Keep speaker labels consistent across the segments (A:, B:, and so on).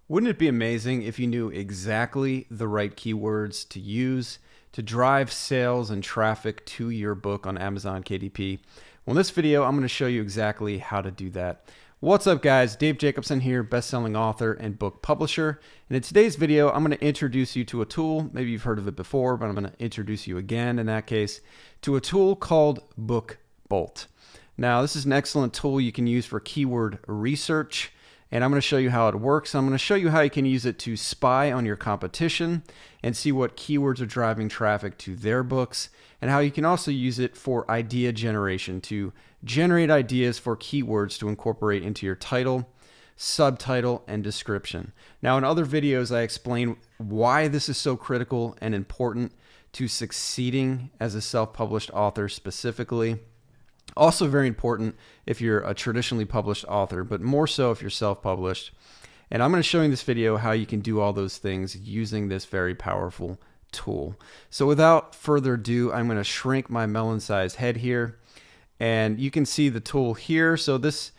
A: Wouldn't it be amazing if you knew exactly the right keywords to use to drive sales and traffic to your book on Amazon KDP? Well, in this video, I'm going to show you exactly how to do that. What's up, guys? Dave Jacobson here, best-selling author and book publisher. And in today's video, I'm going to introduce you to a tool. Maybe you've heard of it before, but I'm going to introduce you again in that case to a tool called BookBolt. Now, this is an excellent tool you can use for keyword research. And I'm going to show you how it works. I'm going to show you how you can use it to spy on your competition and see what keywords are driving traffic to their books, and how you can also use it for idea generation to generate ideas for keywords to incorporate into your title, subtitle, and description. Now, in other videos, I explain why this is so critical and important to succeeding as a self-published author specifically. Also very important if you're a traditionally published author, but more so if you're self-published. And I'm going to show you in this video how you can do all those things using this very powerful tool. So without further ado, I'm going to shrink my melon-sized head here. And you can see the tool here. So this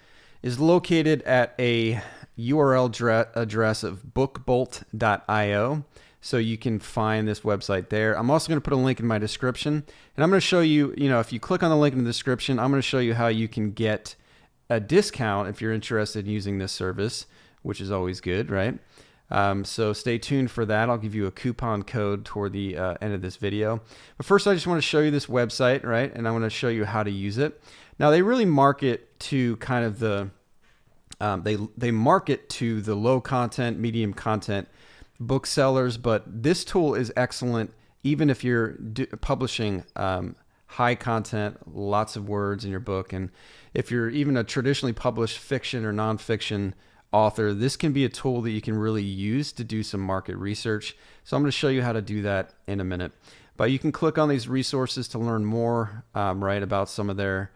A: is located at a URL address of bookbolt.io. So you can find this website there. I'm also going to put a link in my description. And I'm going to show you, if you click on the link in the description, I'm going to show you how you can get a discount if you're interested in using this service, which is always good, right? So stay tuned for that. I'll give you a coupon code toward the end of this video. But first, I just want to show you this website, right? And I want to show you how to use it. Now, they really market to kind of the, they market to the low content, medium content booksellers, but this tool is excellent even if you're publishing high content, lots of words in your book. And if you're even a traditionally published fiction or nonfiction author, this can be a tool that you can really use to do some market research. So I'm going to show you how to do that in a minute. But you can click on these resources to learn more, right, about some of their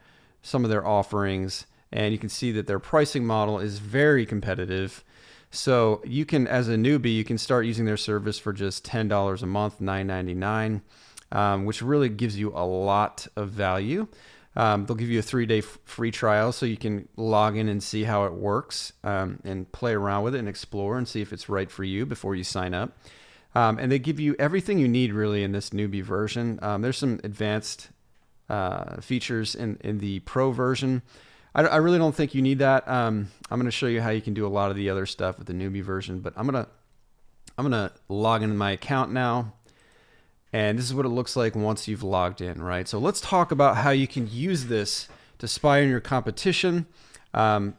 A: offerings. And you can see that their pricing model is very competitive. So you can, as a newbie, you can start using their service for just $10 a month, $9.99, which really gives you a lot of value. They'll give you a 3-day free trial so you can log in and see how it works, and play around with it and explore and see if it's right for you before you sign up. And they give you everything you need really in this newbie version. There's some advanced features in the pro version. I really don't think you need that. I'm going to show you how you can do a lot of the other stuff with the newbie version, but I'm gonna log into my account now, and this is what it looks like once you've logged in, right? So let's talk about how you can use this to spy on your competition, and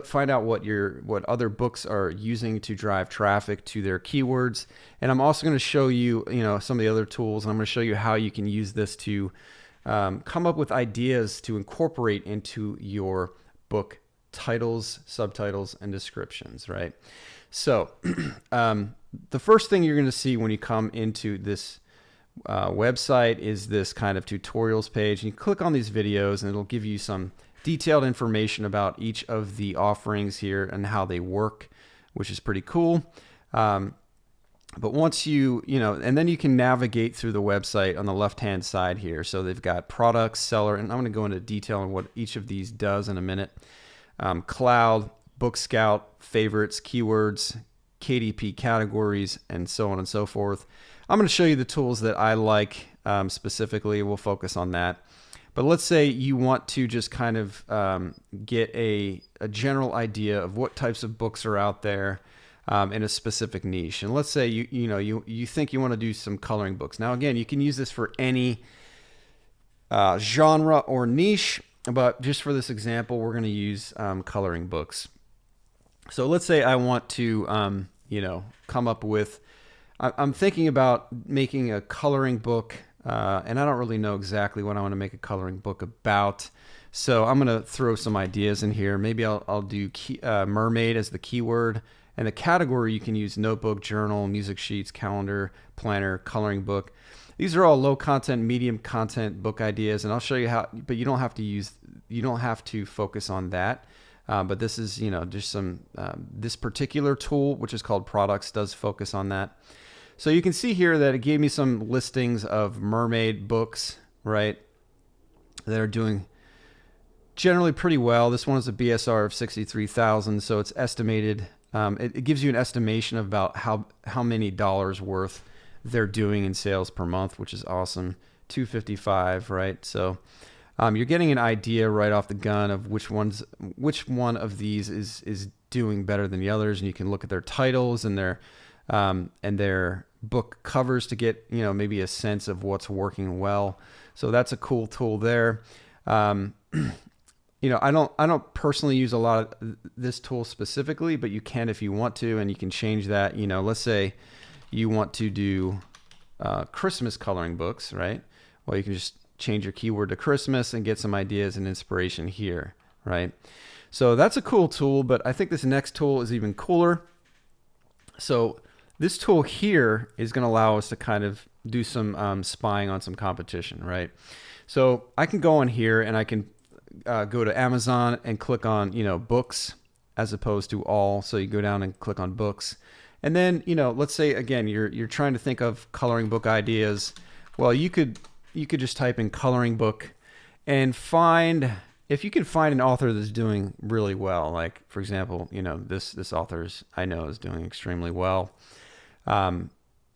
A: find out what other books are using to drive traffic to their keywords. And I'm also going to show you, some of the other tools, and I'm going to show you how you can use this to come up with ideas to incorporate into your book titles, subtitles, and descriptions, right? So the first thing you're going to see when you come into this website is this kind of tutorials page. And you click on these videos and it'll give you some detailed information about each of the offerings here and how they work, which is pretty cool. But once and then you can navigate through the website on the left-hand side here. So they've got products, seller, and I'm going to go into detail on what each of these does in a minute. Cloud, Book Scout, favorites, keywords, KDP categories, and so on and so forth. I'm going to show you the tools that I like specifically. We'll focus on that. But let's say you want to just kind of get a general idea of what types of books are out there in a specific niche. And let's say you think you want to do some coloring books. Now, again, you can use this for any genre or niche, but just for this example, we're going to use coloring books. So let's say I want to, come up with, I'm thinking about making a coloring book, and I don't really know exactly what I want to make a coloring book about. So I'm going to throw some ideas in here. Maybe I'll do mermaid as the keyword. And the category, you can use notebook, journal, music sheets, calendar, planner, coloring book. These are all low content, medium content book ideas, and I'll show you how, but you don't have to focus on that. But this is, just some, this particular tool, which is called products, does focus on that. So you can see here that it gave me some listings of mermaid books, right, that are doing generally pretty well. This one is a BSR of 63,000, so it's estimated it gives you an estimation of about how many dollars worth they're doing in sales per month, which is awesome. 255, right? So you're getting an idea right off the gun of which one of these is doing better than the others, and you can look at their titles and their book covers to get, you know, maybe a sense of what's working well. So that's a cool tool there. You know, I don't personally use a lot of this tool specifically, but you can if you want to, and you can change that. You know, let's say you want to do Christmas coloring books, right? Well, you can just change your keyword to Christmas and get some ideas and inspiration here, right? So that's a cool tool, but I think this next tool is even cooler. So this tool here is going to allow us to kind of do some spying on some competition, right? So I can go in here and I can go to Amazon and click on, you know, books as opposed to all. So you go down and click on books. And then, you know, let's say again, you're trying to think of coloring book ideas. Well, you could just type in coloring book and find, if you can find an author that's doing really well, like for example, you know, this author's I know is doing extremely well.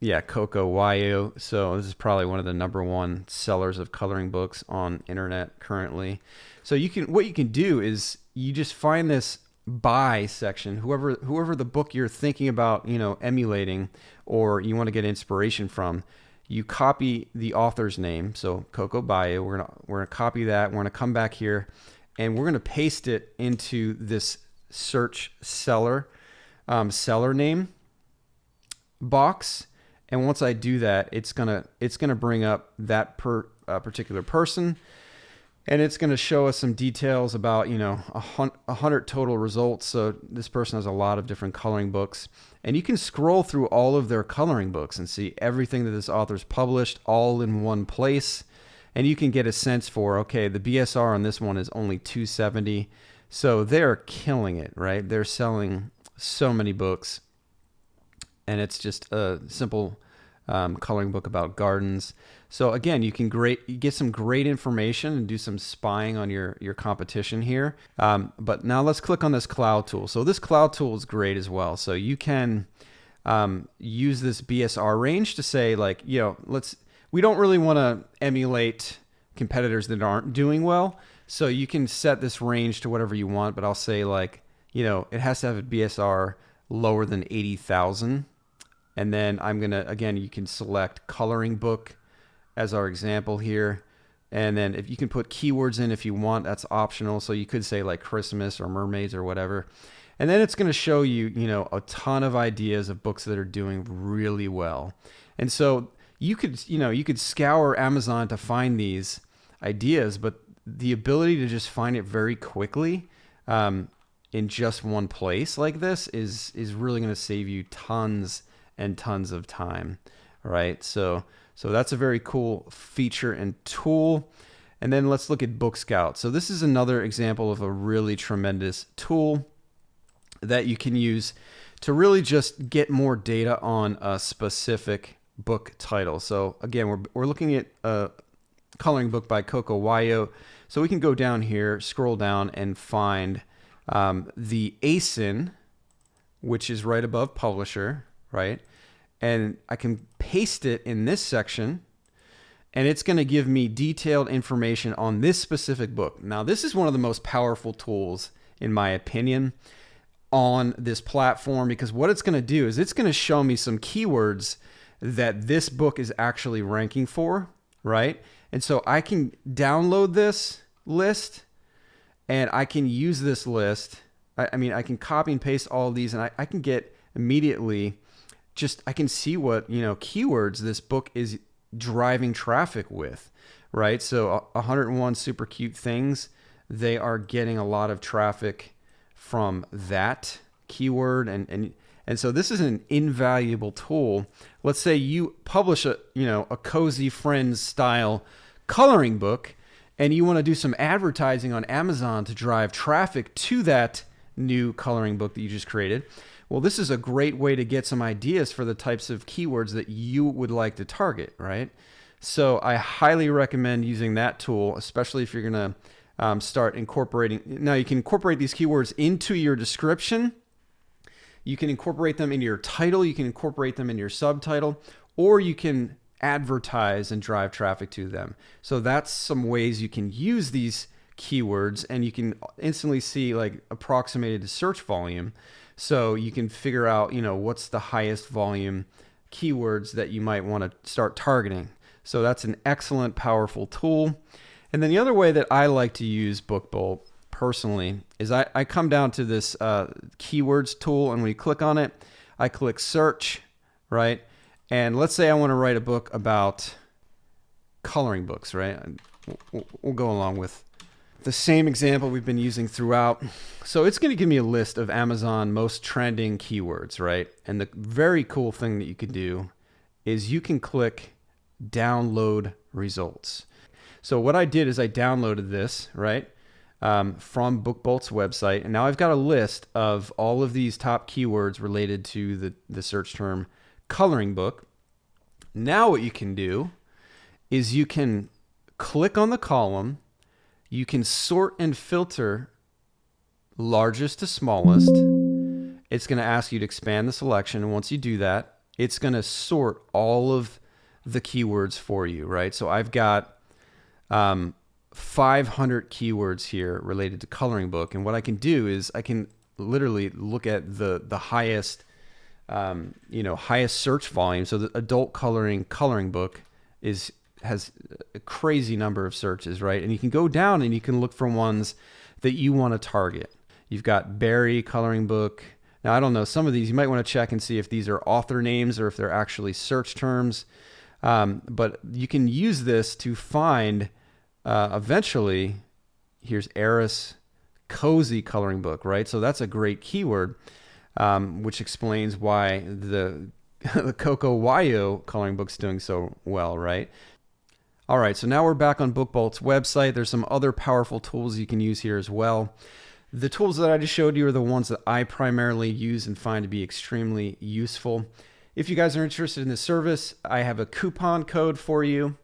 A: Yeah, Coco Wayo. So this is probably one of the #1 sellers of coloring books on internet currently. So what you can do is you just find this buy section, whoever the book you're thinking about, you know, emulating or you want to get inspiration from, you copy the author's name. So Coco Bayo, we're gonna copy that. We're gonna come back here and we're gonna paste it into this search seller name box. And once I do that, it's gonna bring up that particular person, and it's gonna show us some details about, you know, 100 total results. So this person has a lot of different coloring books, and you can scroll through all of their coloring books and see everything that this author's published all in one place. And you can get a sense for, okay, the BSR on this one is only 270, so they're killing it, right? They're selling so many books. And it's just a simple coloring book about gardens. So again, you get some great information and do some spying on your competition here. But now let's click on this cloud tool. So this cloud tool is great as well. So you can use this BSR range to say, like, you know, we don't really want to emulate competitors that aren't doing well. So you can set this range to whatever you want, but I'll say, like, you know, it has to have a BSR lower than 80,000. And then again, you can select coloring book as our example here. And then if you can put keywords in if you want, that's optional. So you could say like Christmas or mermaids or whatever. And then it's going to show you, you know, a ton of ideas of books that are doing really well. And so you could scour Amazon to find these ideas, but the ability to just find it very quickly in just one place like this is really going to save you tons and tons of time, right? So that's a very cool feature and tool. And then let's look at Book Scout. So this is another example of a really tremendous tool that you can use to really just get more data on a specific book title. So again, we're looking at a coloring book by Coco Wayo. So we can go down here, scroll down, and find the ASIN, which is right above publisher, right? And I can paste it in this section, and it's going to give me detailed information on this specific book. Now, this is one of the most powerful tools, in my opinion, on this platform, because what it's going to do is it's going to show me some keywords that this book is actually ranking for, right? And so I can download this list, and I can use this list. I mean, I can copy and paste all of these, and I can get immediately I can see what, you know, keywords this book is driving traffic with, right? So 101 super cute things, they are getting a lot of traffic from that keyword. And so this is an invaluable tool. Let's say you publish a Cozy Friends style coloring book, and you want to do some advertising on Amazon to drive traffic to that new coloring book that you just created. Well, this is a great way to get some ideas for the types of keywords that you would like to target, right? So I highly recommend using that tool, especially if you're going to start incorporating. Now, you can incorporate these keywords into your description. You can incorporate them into your title, you can incorporate them in your subtitle, or you can advertise and drive traffic to them. So that's some ways you can use these keywords, and you can instantly see like approximated search volume. So you can figure out, what's the highest volume keywords that you might want to start targeting. So that's an excellent, powerful tool. And then the other way that I like to use BookBolt personally is I come down to this keywords tool, and when you click on it, I click search, right? And let's say I want to write a book about coloring books, right? We'll go along with the same example we've been using throughout. So it's going to give me a list of Amazon most trending keywords, right? And the very cool thing that you can do is you can click download results. So what I did is I downloaded this, right, from BookBolt's website. And now I've got a list of all of these top keywords related to the search term coloring book. Now what you can do is you can click on the column. You can sort and filter largest to smallest. It's going to ask you to expand the selection. And once you do that, it's going to sort all of the keywords for you, right? So I've got 500 keywords here related to coloring book. And what I can do is I can literally look at the highest, highest search volume. So the adult coloring book has a crazy number of searches, right? And you can go down and you can look for ones that you want to target. You've got berry coloring book. Now, I don't know, some of these you might want to check and see if these are author names or if they're actually search terms. But you can use this to find, eventually, here's Eris cozy coloring book, right? So that's a great keyword, which explains why the Coco Wayo coloring book's doing so well, right? All right, so now we're back on BookBolt's website. There's some other powerful tools you can use here as well. The tools that I just showed you are the ones that I primarily use and find to be extremely useful. If you guys are interested in this service, I have a coupon code for you.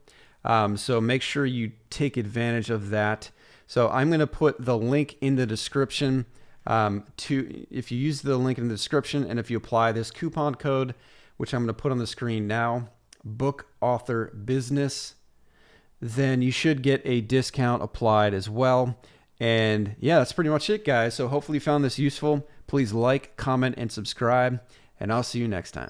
A: So make sure you take advantage of that. So I'm going to put the link in the description. If you use the link in the description and if you apply this coupon code, which I'm going to put on the screen now, Book Author Business, then you should get a discount applied as well. And yeah, that's pretty much it, guys. So hopefully you found this useful. Please like, comment, and subscribe, and I'll see you next time.